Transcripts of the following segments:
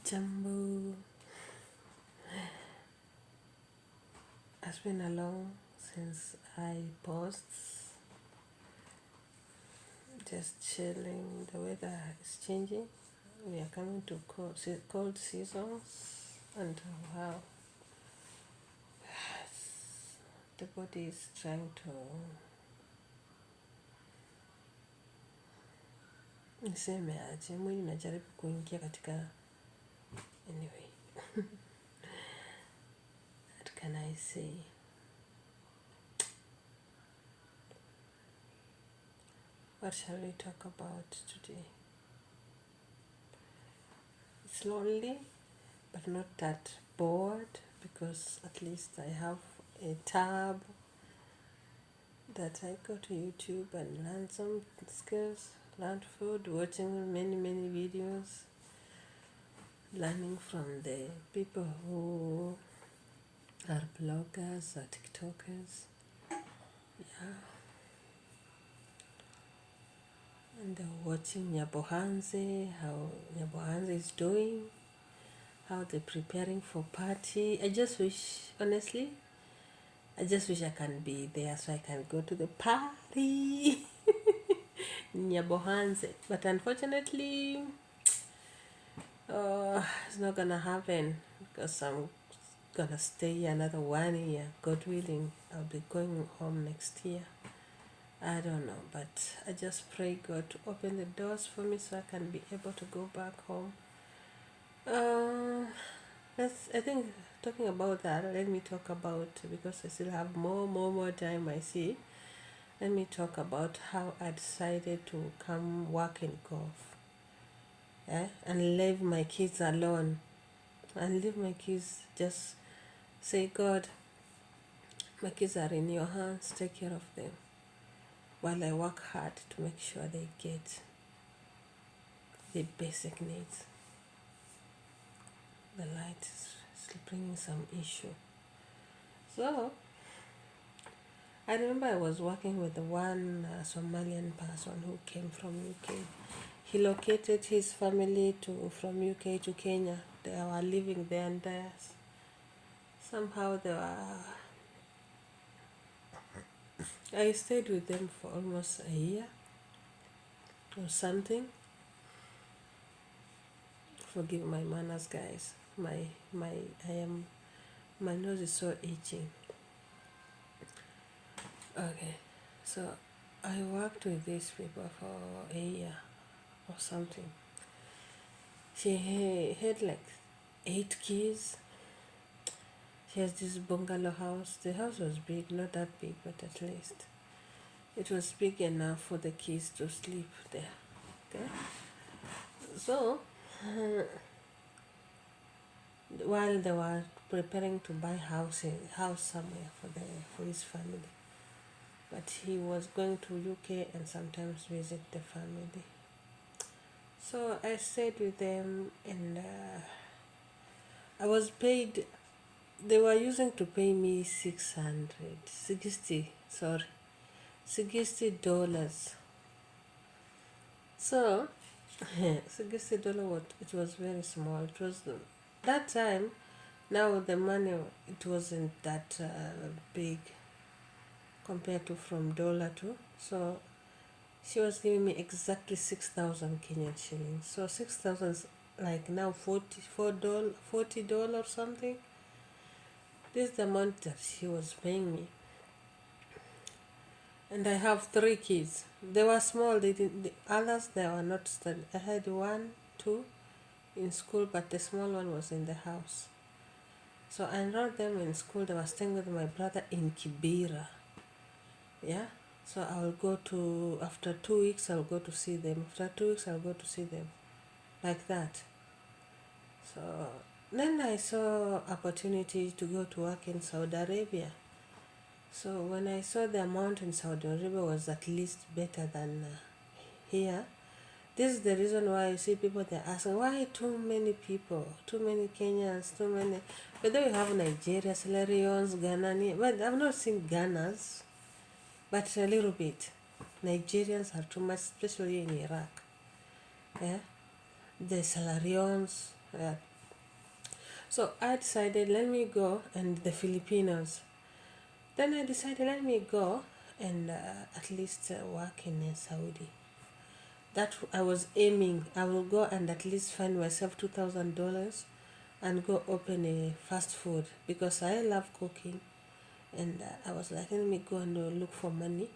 Jambo. It's been a long since I paused. Just chilling. The weather is changing. We are coming to cold seasons, and wow, the body is trying to niseme aje, mwili najaribu kuingia katika anyway. What can I say? What shall we talk about today? It's lonely, but not that bored because at least I have a tab that I go to YouTube and learn some skills, learn food, watching many videos, learning from the people who are bloggers or TikTokers. Yeah. And watching Nyabohanze, how Nyabohanze is doing, how they're preparing for party. I just wish I can be there so I can go to the party. Nyabohanze. But unfortunately, it's not gonna happen because I'm gonna stay another 1 year. God willing, I'll be going home next year. I don't know, but I just pray God to open the doors for me so I can be able to go back home. I think talking about that, let me talk about, because I still have more time I see. Let me talk about how I decided to come work in golf. And leave my kids alone. And leave my kids, just say, God, my kids are in your hands, take care of them. While I work hard to make sure they get the basic needs. The light is still bringing some issue. So, I remember I was working with one Somalian person who came from UK. He located his family from UK to Kenya. They were living there, and somehow I stayed with them for almost a year or something. Forgive my manners, guys. My nose is so itching. Okay, so I worked with these people for a year or something. She had like 8 kids. She has this bungalow house. The house was big, not that big, but at least it was big enough for the kids to sleep there. Okay, so while they were preparing to buy house somewhere for his family, but he was going to UK and sometimes visit the family. So I stayed with them, and I was paid. They were using to pay me $60. So $60, it was very small. It was that time. Now the money, it wasn't that big compared to from dollar to. So she was giving me exactly 6,000 Kenyan shillings. So 6,000 is like now $40 or something. This is the amount that she was paying me. And I have 3 kids. They were small. The others, they were not studying. I had 1, 2 in school, but the small one was in the house. So I enrolled them in school. They were staying with my brother in Kibera. Yeah. So I'll go to, after 2 weeks, I'll go to see them. After 2 weeks, I'll go to see them. Like that. So then I saw opportunity to go to work in Saudi Arabia. So when I saw the amount in Saudi Arabia was at least better than here, this is the reason why you see people, they're asking, why too many people, too many Kenyans, too many, but then we have Nigeria, Sierra Ghanaians, but I've not seen Ghanas, but a little bit. Nigerians are too much, especially in Iraq. Yeah, the Salarians, So I decided, let me go and the Filipinos. Then I decided, let me go and at least work in Saudi. That I was aiming. I will go and at least find myself $2,000 and go open a fast food because I love cooking. And I was like, let me go and look for money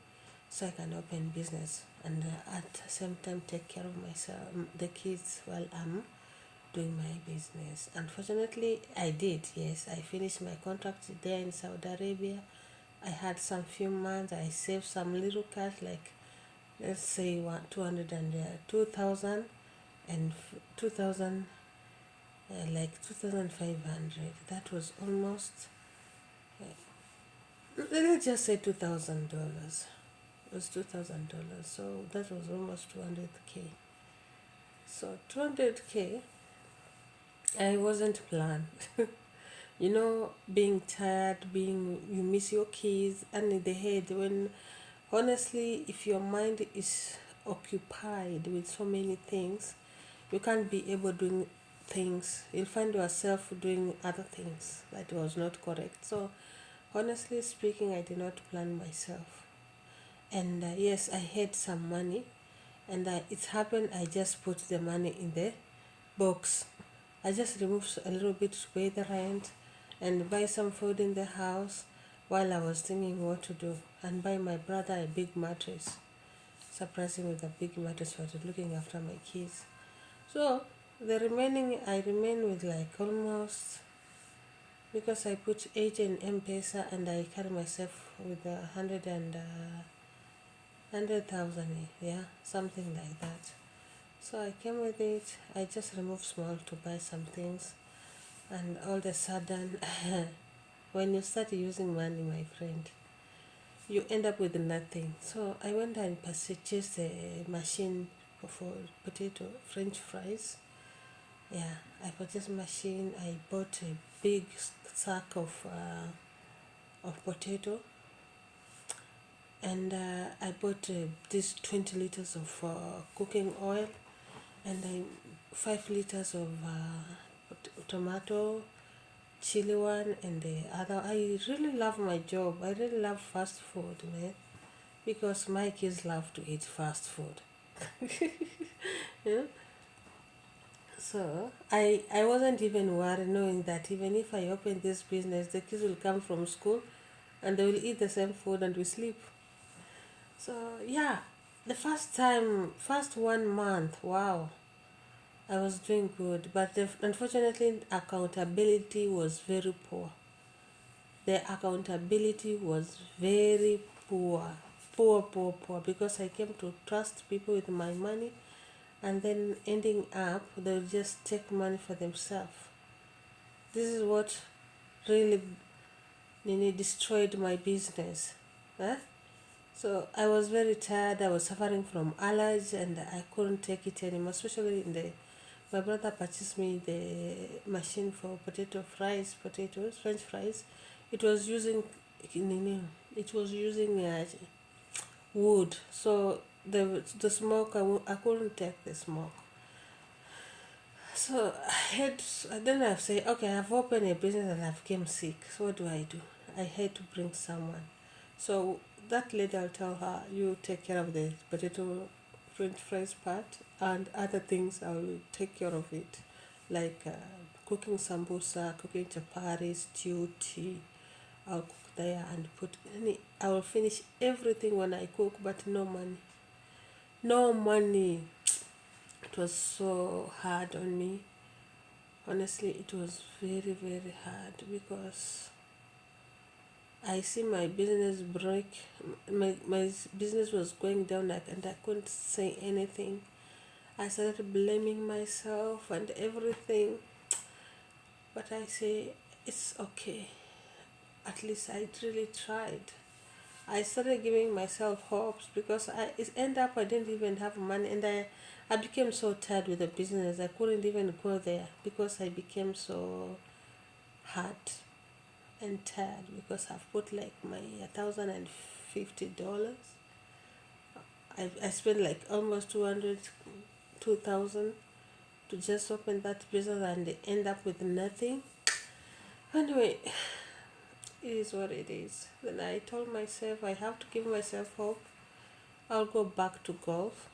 so I can open business and at the same time take care of myself, the kids while I'm doing my business. Unfortunately, I did. Yes, I finished my contract there in Saudi Arabia. I had some few months. I saved some little cash, like let's say 200 and 2,000 and 2,000, like 2,500. That was almost. Let's just say $2,000. It was $2,000, so that was almost 200K. So 200K, I wasn't planned. Being tired, you miss your kids, and in the head when honestly, if your mind is occupied with so many things, you can't be able doing things. You'll find yourself doing other things that was not correct. So honestly speaking, I did not plan myself. And yes, I had some money, and it happened. I just put the money in the box. I just removed a little bit to pay the rent and buy some food in the house while I was thinking what to do, and buy my brother a big mattress. Surprising with a big mattress for looking after my kids. So the remaining, I remain with like almost, because I put 8 in M-Pesa and I carry myself with 100,000, yeah, something like that. So I came with it. I just removed small to buy some things, and all of a sudden, when you start using money, my friend, you end up with nothing. So I went and purchased a machine for potato French fries. Yeah, I purchased a machine. I bought a big sack of potato, and I bought this 20 liters of cooking oil, and 5 liters of tomato, chili one, and the other. I really love my job. I really love fast food, man, because my kids love to eat fast food. Yeah. So I wasn't even worried, knowing that even if I open this business, the kids will come from school and they will eat the same food and we sleep. So yeah, the first 1 month, wow, I was doing good, but unfortunately, accountability was very poor. The accountability was very poor, poor, because I came to trust people with my money, and then ending up, they'll just take money for themselves. This is what really destroyed my business. Huh? So I was very tired. I was suffering from allergies, and I couldn't take it anymore, especially in the my brother purchased me the machine for potatoes, French fries. It was using, it was using wood, so the smoke, I couldn't take the smoke. So then I say, okay, I've opened a business and I've become sick. So what do I do? I had to bring someone. So that lady, I'll tell her, you take care of the potato French fries part, and other things I will take care of it, like cooking sambusa, cooking chapati, stew, tea. I'll cook there and put any. I will finish everything when I cook, but no money. No money. It was so hard on me. Honestly, it was very hard because I see my business break. My business was going down, and I couldn't say anything. I started blaming myself and everything. But I say, it's okay. At least I really tried. I started giving myself hopes because it ended up I didn't even have money, and I became so tired with the business. I couldn't even go there because I became so hurt and tired because I've put like my $1,050. I spent like almost 2,000 to just open that business and end up with nothing. Anyway, it is what it is. Then I told myself I have to give myself hope. I'll go back to golf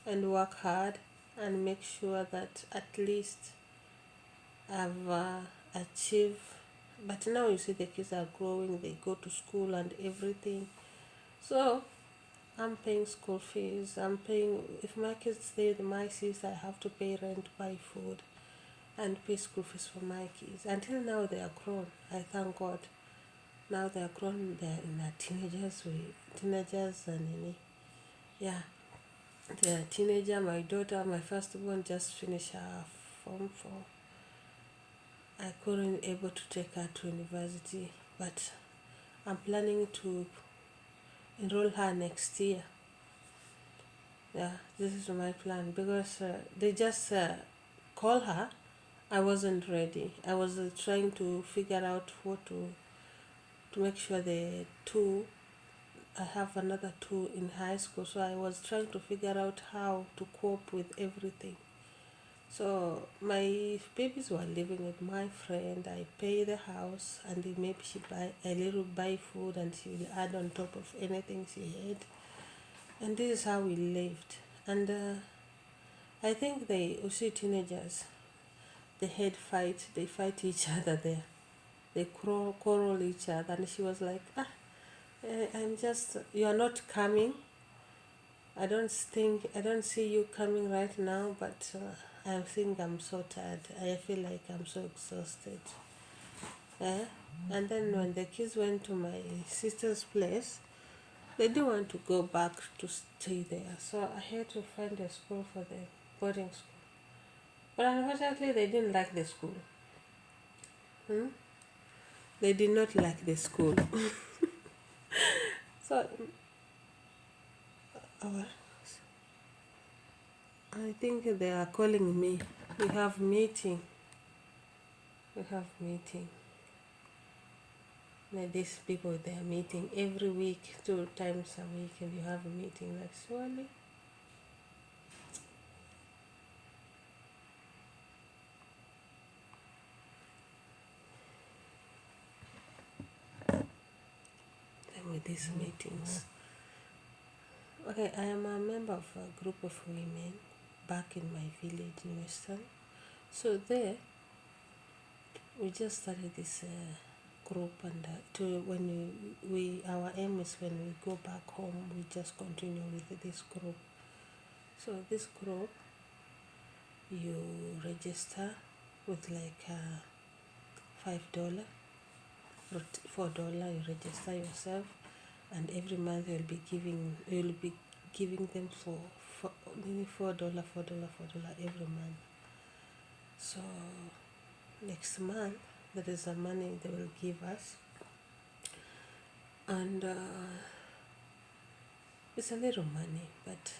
and work hard and make sure that at least I've achieved. But now you see the kids are growing, they go to school and everything. So I'm paying school fees. I'm paying, if my kids stay with my sister, I have to pay rent, buy food, and pay school fees for my kids. Until now, they are grown. I thank God. Now they are grown. They are in a teenagers, and yeah, they are teenager. My daughter, my firstborn, just finished her form 4. I couldn't able to take her to university, but I'm planning to enroll her next year. Yeah, this is my plan because they just call her. I wasn't ready. I was trying to figure out what to make sure the two. I have another two in high school, so I was trying to figure out how to cope with everything. So my babies were living with my friend. I pay the house, and then maybe she buy a little buy food, and she will add on top of anything she had. And this is how we lived. And I think they, you see, teenagers, they had fight. They fight each other there. They quarrel each other, and she was like, I'm just, you are not coming. I don't see you coming right now, but I think I'm so tired. I feel like I'm so exhausted. Eh? And then when the kids went to my sister's place, they didn't want to go back to stay there. So I had to find a school for them, boarding school. But unfortunately, they didn't like the school. Hmm? They did not like the school. So uh, I think they are calling me. We have meeting. We have meeting. Like these people, they are meeting every week, 2 times a week, and you have a meeting. Like, surely. Then with these meetings. Okay, I am a member of a group of women back in my village in Western. So there, we just started this group, and to when we our aim is when we go back home, we just continue with this group. So this group, you register with like $5, $4. You register yourself, and every month you'll be giving them for maybe $4 every month. So next month there is a money they will give us, and it's a little money, but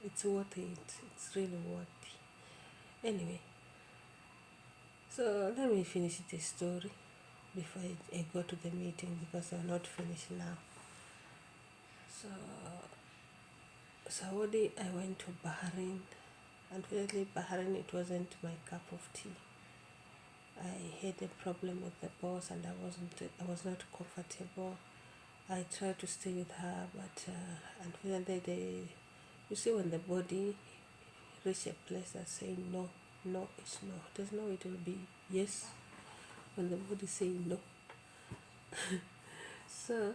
it's worth it. It's really worth it. Anyway, so let me finish this story before I go to the meeting, because I'm not finished now. So Saudi, I went to Bahrain. Unfortunately, Bahrain, it wasn't my cup of tea. I had a problem with the boss, and I was not comfortable. I tried to stay with her, but unfortunately, you see, when the body reach a place that's saying no, no, it's no. There's no way it will be yes when the body saying no. So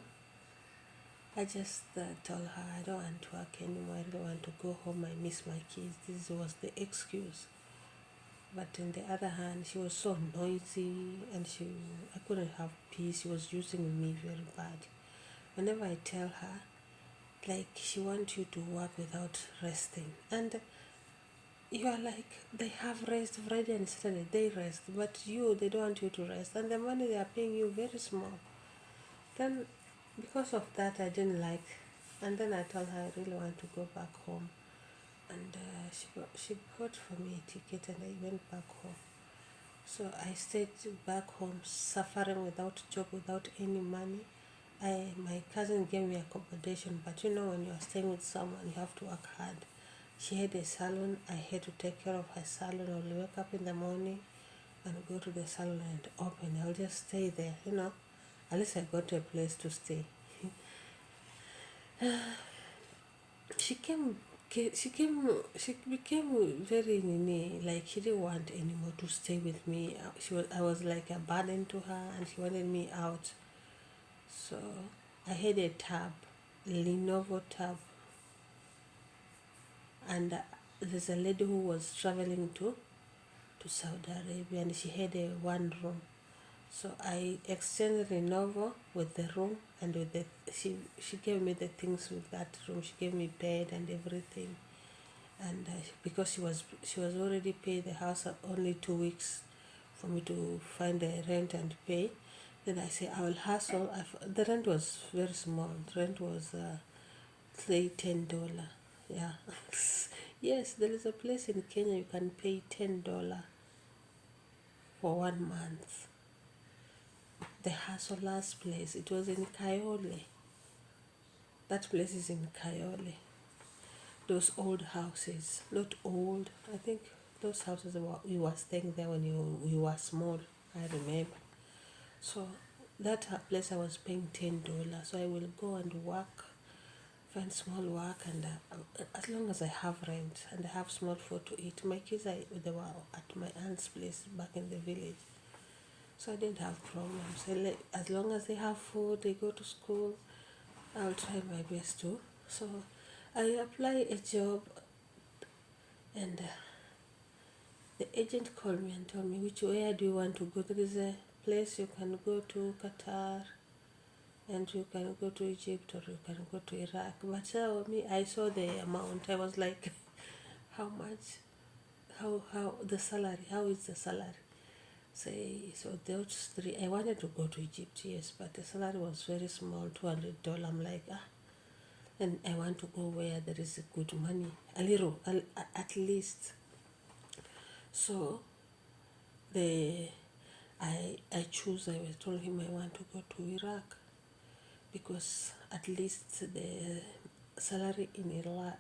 I just told her I don't want to work anymore. I don't want to go home. I miss my kids. This was the excuse. But on the other hand, she was so noisy, and I couldn't have peace. She was using me very bad. Whenever I tell her, like, she wants you to work without resting. And you are like, they have rest Friday and Saturday, they rest. But they don't want you to rest. And the money they are paying you very small. Then, because of that, I didn't like. And then I told her I really want to go back home. And she bought for me a ticket, and I went back home. So I stayed back home, suffering without job, without any money. My cousin gave me accommodation, but when you are staying with someone, you have to work hard. She had a salon. I had to take care of her salon. I will wake up in the morning. and go to the salon and open. I'll just stay there, At least I got a place to stay. she came she became very nini, like she didn't want anymore to stay with me. I was like a burden to her, and she wanted me out. So I had a tab, Lenovo tab, and there's a lady who was traveling to Saudi Arabia, and she had a one room. So I exchanged Lenovo with the room, and with the she gave me the things with that room. She gave me bed and everything, and because she was already paid the house only 2 weeks for me to find a rent and pay. Then I say I will hustle. The rent was very small. The rent was say $10. Yeah. Yes, there is a place in Kenya you can pay $10 for 1 month. The Hustler's place. It was in Kayole. That place is in Kayole. Those old houses, not old. I think those houses we were staying there when we were small. I remember. So that place I was paying $10. So I will go and work, find small work, and as long as I have rent and I have small food to eat. My kids, they were at my aunt's place back in the village. So I didn't have problems. As long as they have food, they go to school, I'll try my best to. So I apply a job, and the agent called me and told me, where do you want to go? There is a place you can go to, Qatar, and you can go to Egypt, or you can go to Iraq. But me, I saw the amount. I was like, how much? How the salary? How is the salary? So those three. I wanted to go to Egypt, yes, but the salary was very small, $200. I'm like, and I want to go where there is good money, a little, at least. So I choose. I told him I want to go to Iraq, because at least the salary in Iraq,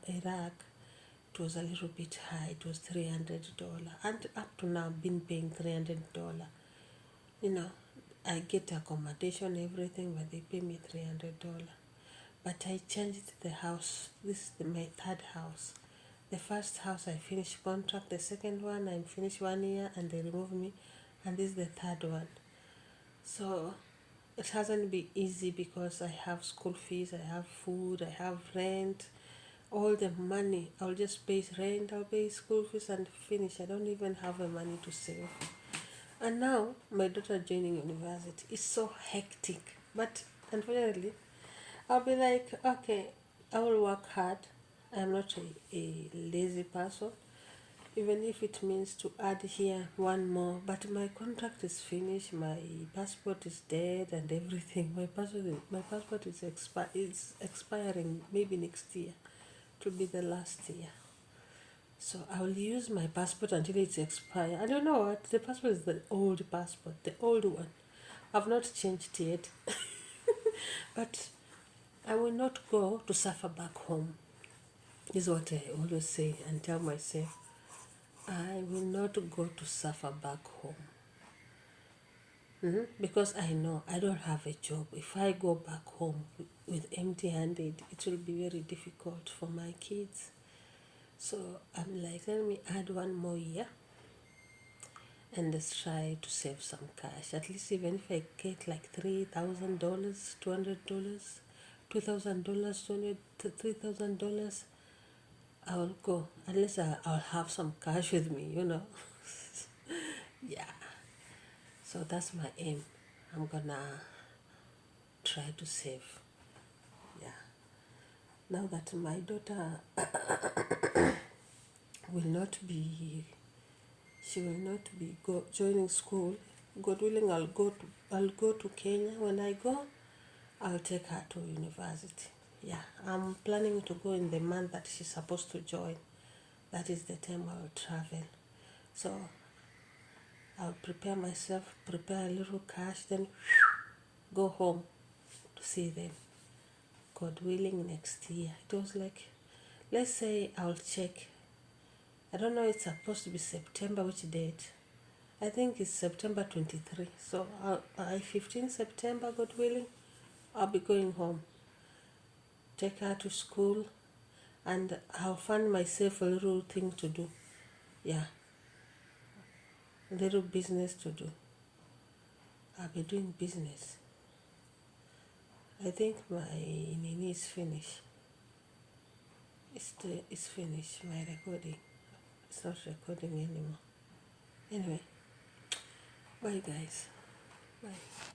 it was a little bit high. It was $300, and up to now I've been paying $300. I get accommodation, everything, but they pay me $300. But I changed the house. This is my third house. The first house I finished contract. The second one I finished 1 year and they removed me, and this is the third one. So it hasn't been easy because I have school fees, I have food, I have rent, all the money. I'll just pay rent, I'll pay school fees and finish. I don't even have the money to save. And now my daughter joining university is so hectic. But unfortunately, I'll be like, okay, I will work hard. I'm not a lazy person, even if it means to add here one more. But my contract is finished, my passport is dead, and everything. My passport is expiring maybe next year. It will be the last year. So I will use my passport until it's expired. I don't know what the passport is. The old passport, the old one. I've not changed yet, but I will not go to suffer back home. This is what I always say and tell myself. I will not go to suffer back home. Because I know I don't have a job. If I go back home with empty handed, it will be very difficult for my kids. So I'm like, let me add one more year and let's try to save some cash. At least even if I get like $3,000, $200, $2,000, $3,000, I will go. At least I'll have some cash with me. Yeah. So that's my aim. I'm gonna try to save. Yeah. Now that my daughter will not be joining school, God willing, I'll go to Kenya. When I go, I'll take her to university. Yeah, I'm planning to go in the month that she's supposed to join. That is the time I will travel. So I'll prepare myself, prepare a little cash, then go home to see them. God willing, next year. It was like, let's say I'll check. I don't know, it's supposed to be September, which date? I think it's September 23. So I 15 September, God willing, I'll be going home. Take her to school, and I'll find myself a little thing to do. Yeah, a little business to do. I'll be doing business. I think my nini is finished. It's finished, my recording. It's not recording anymore. Anyway, bye guys. Bye.